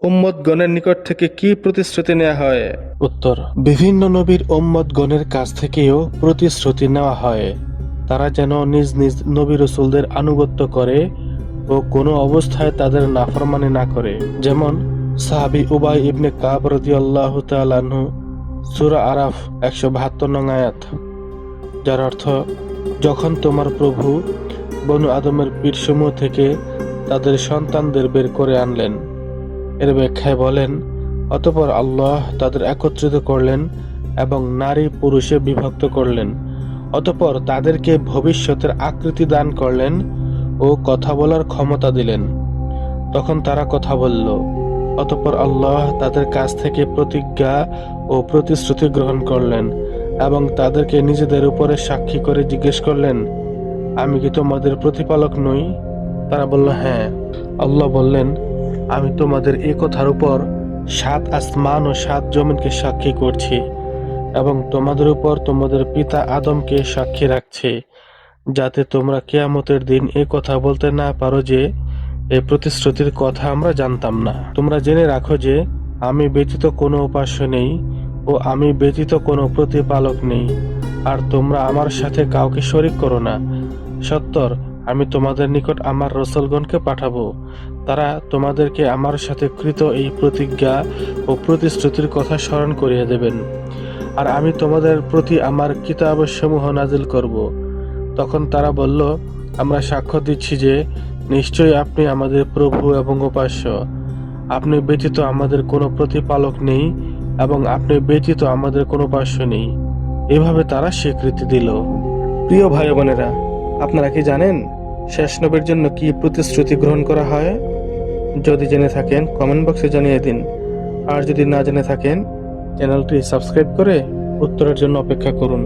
উম্মতগণের নিকট থেকে কি প্রতিশ্রুতি নেওয়া হয়? উত্তর: বিভিন্ন নবীর উম্মতগণের কাছ থেকেও প্রতিশ্রুতি নেওয়া হয়, তারা যেন নিজ নিজ নবী রাসূলদের আনুগত্য করে ও কোনো অবস্থায় তাদের নাফরমানি না করে। যেমন সাহাবী উবাই ইবনে কাব রাদিয়াল্লাহু তাআলা আনহু, সূরা আরাফ 172 নং আয়াত, যার অর্থ, যখন তোমার প্রভু বনু আদমের পিঠসমূহ থেকে তাদের সন্তানদের বের করে আনলেন। এর ব্যাখ্যায় বলেন, অতঃপর আল্লাহ তাদের একত্রিত করলেন এবং নারী পুরুষে বিভক্ত করলেন। অতঃপর তাদেরকে ভবিষ্যতের আকৃতি দান করলেন ও কথা বলার ক্ষমতা দিলেন। তখন তারা কথা বলল। অতঃপর আল্লাহ তাদের কাছ থেকে প্রতিজ্ঞা ও প্রতিশ্রুতি গ্রহণ করলেন এবং তাদেরকে নিজেদের উপরে সাক্ষী করে জিজ্ঞেস করলেন, আমি কি তোমাদের প্রতিপালক নই? তারা বলল, হ্যাঁ। আল্লাহ বললেন, আমি তোমাদের এ কথার উপর 7 আসমান ও 7 জমিনকে সাক্ষী করছি এবং তোমাদের উপর তোমাদের পিতা আদমকে সাক্ষী রাখছি, যাতে তোমরা কিয়ামতের দিন এ কথা বলতে না পারো যে এই প্রতিশ্রুতির কথা আমরা জানতাম না। তোমরা জেনে রাখো যে আমি ব্যতীত কোনো উপাস্য নেই ও আমি ব্যতীত কোনো প্রতিপালক নেই, আর তোমরা আমার সাথে কাউকে শরীক করো না। সত্তর, আমি তোমাদের নিকট আমার রাসূলগণকে পাঠাবো, তারা তোমাদেরকে আমার সাথে কৃত এই প্রতিজ্ঞা ও প্রতিশ্রুতির কথা স্মরণ করিয়ে দেবেন। আর আমি তোমাদের প্রতি আমার কিতাবসমূহ নাজিল করব। তখন তারা বলল, আমরা সাক্ষ্য দিচ্ছি যে নিশ্চয়ই আপনি আমাদের প্রভু এবং উপাস্য। আপনি ব্যতীত আমাদের কোনো প্রতিপালক নেই এবং আপনি ব্যতীত আমাদের কোনো উপাস্য নেই। এভাবে তারা স্বীকৃতি দিল। প্রিয় ভাই ও বোনেরা, আপনারা কি জানেন শেষ নবীর জন্য কি প্রতিশ্রুতি গ্রহণ করা হয়? যদি জেনে থাকেন কমেন্ট বক্সে জানিয়ে দিন, আর যদি না জেনে থাকেন চ্যানেলটি সাবস্ক্রাইব করে উত্তরের জন্য অপেক্ষা করুন।